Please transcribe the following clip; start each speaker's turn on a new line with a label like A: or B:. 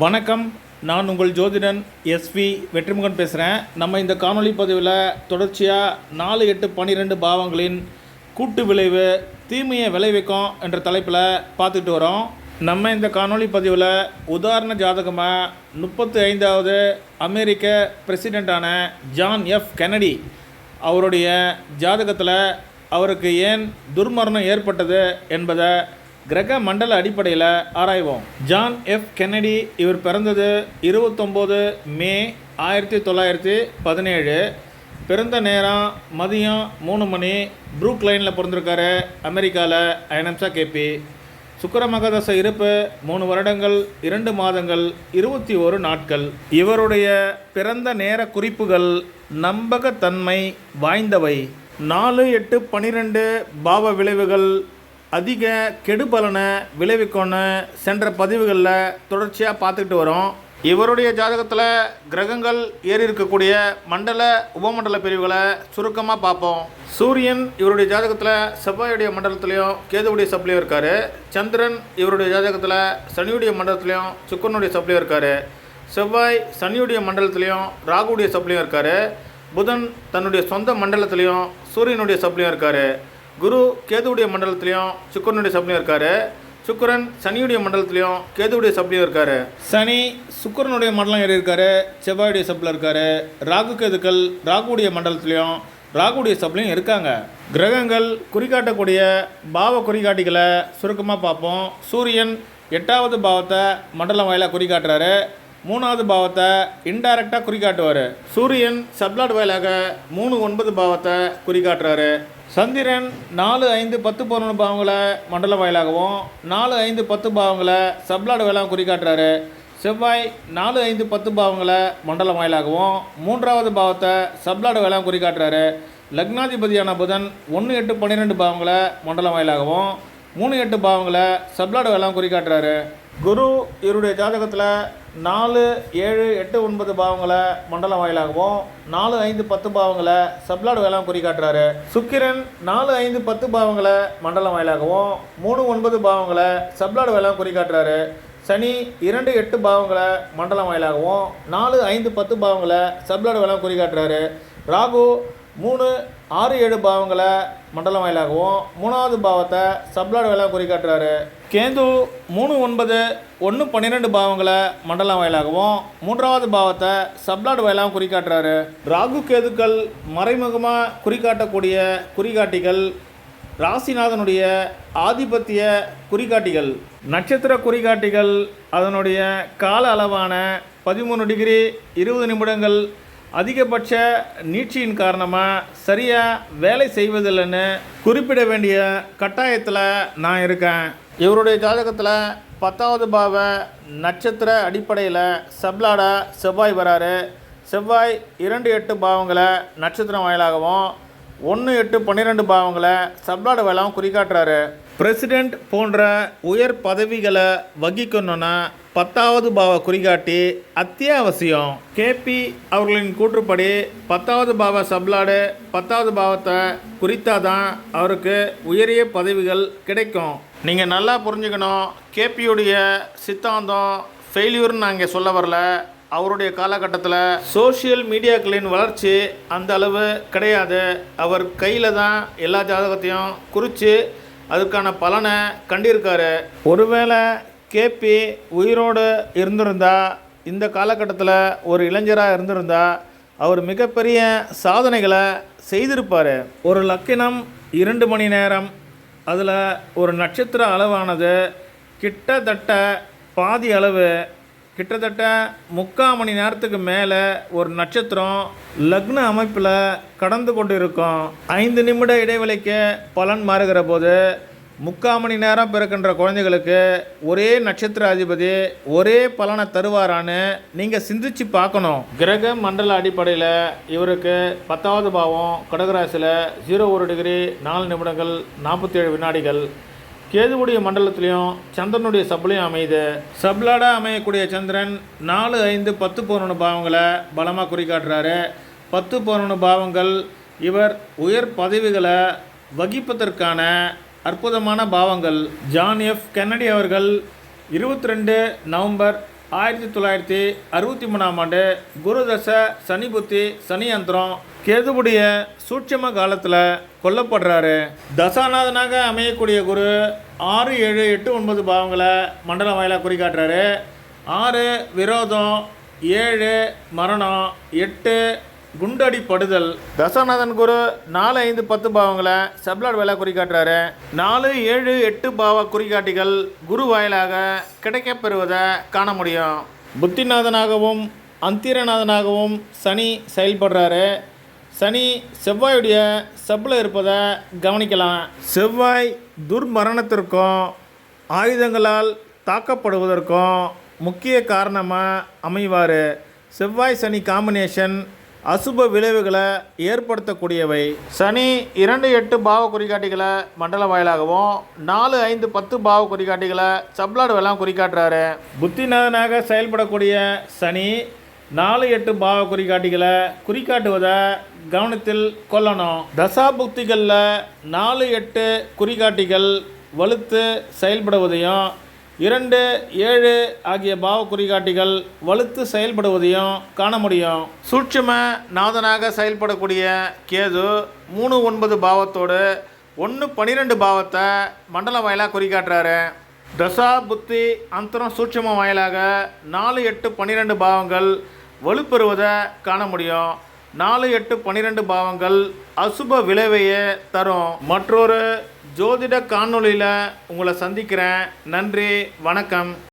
A: வணக்கம். நான் உங்கள் ஜோதிடன் எஸ்வி வெற்றிமுகன் பேசுகிறேன். நம்ம இந்த காணொளி பதிவில் தொடர்ச்சியாக 4, 8, 12 பாவங்களின் கூட்டு விளைவு தீமையை விளைவிக்கும் என்ற தலைப்பில் பார்த்துட்டு வரோம். நம்ம இந்த காணொளி பதிவில் உதாரண ஜாதகமாக 35வது அமெரிக்க பிரசிடெண்ட்டான ஜான் எஃப் கென்னடி அவருடைய ஜாதகத்தில் அவருக்கு ஏன் துர்மரணம் ஏற்பட்டது என்பதை கிரக மண்டல அடிப்படையில் ஆராய்வோம். ஜான் எஃப் கென்னடி இவர் பிறந்தது 29 மே 1917. பிறந்த நேரம் மதியம் 3 மணி. ப்ரூக் லைனில் பிறந்திருக்காரு, அமெரிக்காவில், ஐஎன்எம்சா கேபி. சுக்கிர மகதச இருப்பு 3 வருடங்கள் 2 மாதங்கள் 21 நாட்கள். இவருடைய பிறந்த நேர குறிப்புகள் நம்பகத்தன்மை வாய்ந்தவை. 4, 8, 12 பாவ விளைவுகள் அதிக கெடுபலனை விளைவிக்கொன்னு சென்ற பதிவுகளில் தொடர்ச்சியாக பார்த்துக்கிட்டு வரோம். இவருடைய ஜாதகத்தில் கிரகங்கள் ஏறி இருக்கக்கூடிய மண்டல உபமண்டல பிரிவுகளை சுருக்கமாக பார்ப்போம். சூரியன் இவருடைய ஜாதகத்தில் செவ்வாயுடைய மண்டலத்திலையும் கேதுவுடைய சப்ளையும் இருக்கார். சந்திரன் இவருடைய ஜாதகத்தில் சனியுடைய மண்டலத்திலையும் சுக்கிரனுடைய சப்ளையும் இருக்கார். செவ்வாய் சனியுடைய மண்டலத்திலையும் ராகுடைய சப்ளையும் இருக்கார். புதன் தன்னுடைய சொந்த மண்டலத்திலையும் சூரியனுடைய சப்ளையும் இருக்கார். குரு கேதுவுடைய மண்டலத்திலையும் சுக்கிரனுடைய சப்ளையும் இருக்கார். சுக்கிரன் சனியுடைய மண்டலத்திலையும் கேதுவுடைய சப்ளையும் இருக்கார். சனி சுக்கிரனுடைய மண்டலம் ஏறி இருக்கார், செவ்வாயுடைய சப்ளில் இருக்கார். ராகு கேதுக்கள் ராகுடைய மண்டலத்திலையும் ராகுடைய சப்ளையும் இருக்காங்க. கிரகங்கள் குறிக்காட்டக்கூடிய பாவ குறிகாட்டிகளை சுருக்கமாக பார்ப்போம். சூரியன் 8வது பாவத்தை மண்டலம் வாயிலாக குறிக்காட்டுறாரு. 3வது பாவத்தை இன்டைரக்டாக குறிக்காட்டுவார். சூரியன் சப்ளாட் வாயிலாக 3, 9 பாவத்தை குறிக்காட்டுறாரு. சந்திரன் 4, 5, 10, 11 பாவங்களை மண்டல வாயிலாகவும் 4, 5, 10 பாவங்களை சப்ளாடு வாயிலாகவும் குறிக்காட்டுறாரு. செவ்வாய் 4, 5, 10 பாவங்களை மண்டல வாயிலாகவும் 3வது பாவத்தை சப்ளாடு வாயிலாகவும் குறிக்காட்டுறாரு. லக்னாதிபதியான புதன் 1, 8, 12 பாவங்களை மண்டல வாயிலாகவும் 3, 8 பாவங்களை சப்ளாடு வாயிலாகவும் குறிக்காட்டுறாரு. குரு இவருடைய ஜாதகத்தில் 4, 7, 8, 9 பாவங்களை மண்டலம் வாயிலாகவும் 4, 5, 10 பாவங்களை சப்ளாடு வாயிலாகவும் குறிக்காட்டுறாரு. சுக்கிரன் 4, 5, 10 பாவங்களை மண்டலம் வாயிலாகவும் 3, 9 பாவங்களை சப்ளாடு வாயிலாகவும் குறிக்காட்டுறாரு. சனி 2, 8 பாவங்களை மண்டலம் வாயிலாகவும் 4, 5, 10 பாவங்களை சப்ளாடு வாயிலாகவும் குறிக்காட்டுறாரு. ராகு 3, 6, 7 பாவங்களை மண்டலம் வாயிலாகவும் 3வது பாவத்தை சப்ளாடு வாயிலாகவும் குறிக்காட்டுறாரு. கேது 3, 9, 1, 12 பாவங்களை மண்டலம் வாயிலாகவும் 3வது பாவத்தை சப்ளாடு வாயிலாகவும் குறிக்காட்டுறாரு. ராகு கேதுக்கள் மறைமுகமாக குறிக்காட்டக்கூடிய குறிகாட்டிகள் ராசிநாதனுடைய ஆதிபத்திய குறிகாட்டிகள். நட்சத்திர குறிகாட்டிகள் அதனுடைய கால அளவான 13 டிகிரி 20 நிமிடங்கள் அதிகபட்ச நீட்சியின் காரணமாக சரியாக வேலை செய்வதில்லைன்னு குறிப்பிட வேண்டிய கட்டாயத்தில் நான் இருக்கேன். இவருடைய ஜாதகத்தில் 10வது பாவ நட்சத்திர அடிப்படையில் சப்ளாடா செவ்வாய் வராரு. செவ்வாய் 2, 8 பாவங்களை நட்சத்திரம் வாயிலாகவும் 1, 8, 12 பாவங்களை சப்ளாடு வாயிலாகவும் குறிக்காட்டுறாரு. பிரசிடெண்ட் போன்ற உயர் பதவிகளை வகிக்கணுன்னா 10வது பாவ குறிகாட்டி அத்தியாவசியம். கேபி அவர்களின் கூற்றுப்படி 10வது பாவ சப்ளாடு 10வது பாவத்தை குறித்தாதான் அவருக்கு உயரிய பதவிகள் கிடைக்கும். நீங்கள் நல்லா புரிஞ்சுக்கணும். கேபியுடைய சித்தாந்தம் ஃபெயில்யூர்னு நான் இங்கே சொல்ல வரல. அவருடைய காலகட்டத்தில் சோஷியல் மீடியாக்களின் வளர்ச்சி அந்த அளவு கிடையாது. அவர் கையில் தான் எல்லா ஜாதகத்தையும் குறித்து அதுக்கான பலனை கண்டிருக்காரு. ஒருவேளை கேபி உயிரோடு இருந்திருந்தா, இந்த காலகட்டத்தில் ஒரு இளைஞராக இருந்திருந்தா அவர் மிகப்பெரிய சாதனைகளை செய்திருப்பார். ஒரு லக்கினம் 2 மணி நேரம், அதில் ஒரு நட்சத்திர அளவானது கிட்டத்தட்ட பாதி அளவு, கிட்டத்தட்ட 3/4 மணி நேரத்துக்கு மேலே ஒரு நட்சத்திரம் லக்ன அமைப்பில் கடந்து கொண்டு இருக்கும். 5 நிமிட இடைவெளிக்கு பலன் மாறுகிற போது 3/4 மணி நேரம் பிறக்கின்ற குழந்தைகளுக்கு ஒரே நட்சத்திர அதிபதி ஒரே பலனை தருவாரான்னு நீங்கள் சிந்திச்சு பார்க்கணும். கிரக மண்டல அடிப்படையில் இவருக்கு 10வது பாவம் கடகராசியில் 01 டிகிரி 4 நிமிடங்கள் 47 வினாடிகள். கேதுவுடைய மண்டலத்திலையும் சந்திரனுடைய சப்ளையும் அமையுது. சப்ளாடாக அமையக்கூடிய சந்திரன் 4, 5, 10, 11 பாவங்களை பலமாக குறிக்காட்டுறாரு. 10, 11 பாவங்கள் இவர் உயர் பதவிகளை வகிப்பதற்கான அற்புதமான பாவங்கள். ஜான் எஃப் கென்னடி அவர்கள் 22 நவம்பர் 1963ஆம் ஆண்டு குரு தசை, சனி புத்தி, சனி அந்தரம், கேதுவுடைய சூட்சம காலத்தில் கொல்லப்படுறாரு. தசாநாதனாக அமையக்கூடிய குரு 6, 7, 8, 9 பாவங்களை மண்டலம் வாயிலாக குறிக்காட்டுறாரு. 6 விரோதம், 7 மரணம், 8 குண்டடி படுதல். தசாநாதன் குரு 4, 5, 10 பாவங்களை சப்ளாட் வேலை குறிக்காட்டுறாரு. 4, 7, 8 பாவ குறிகாட்டிகள் குரு வாயிலாக கிடைக்கப்பெறுவதை காண முடியும். புத்திநாதனாகவும் அந்திரநாதனாகவும் சனி செயல்படுறாரு. சனி செவ்வாயுடைய சப்பில் இருப்பதை கவனிக்கலாம். செவ்வாய் துர்மரணத்திற்கும் ஆயுதங்களால் தாக்கப்படுவதற்கும் முக்கிய காரணமாக அமைவார். செவ்வாய் சனி காம்பினேஷன் அசுப விளைவுகளை ஏற்படுத்தக்கூடியவை. சனி 2, 8 பாவ குறிகாட்டிகளை மண்டல வாயிலாகவும் 4, 5, 10 பாவ குறிகாட்டிகளை சப்ளாடு வெல்லாம் குறிக்காட்டுறாரு. புத்திநாதனாக செயல்படக்கூடிய சனி 4, 8 பாவ குறிகாட்டிகளை குறிக்காட்டுவதை கவனத்தில் கொள்ளணும். தசா புக்திகளில் 4, 8 குறிகாட்டிகள் வலுத்து செயல்படுவதையும் 2, 7 ஆகிய பாவ குறிகாட்டிகள் வலுத்து செயல்படுவதையும் காண முடியும். சூட்சும நாதனாக செயல்படக்கூடிய கேது 3, 9 பாவத்தோடு 1, 12 பாவத்தை மண்டல வாயிலாக குறிக்காட்டுறாரு. தசா புத்தி அந்தரம் சூட்சும வாயிலாக 4, 8, 12 பாவங்கள் வலுப்பெறுவதை காண முடியும். 4, 8, 12 பாவங்கள் அசுப விளைவையே தரும். மற்றொரு ஜோதிட காணொளியில் உங்களை சந்திக்கிறேன். நன்றி, வணக்கம்.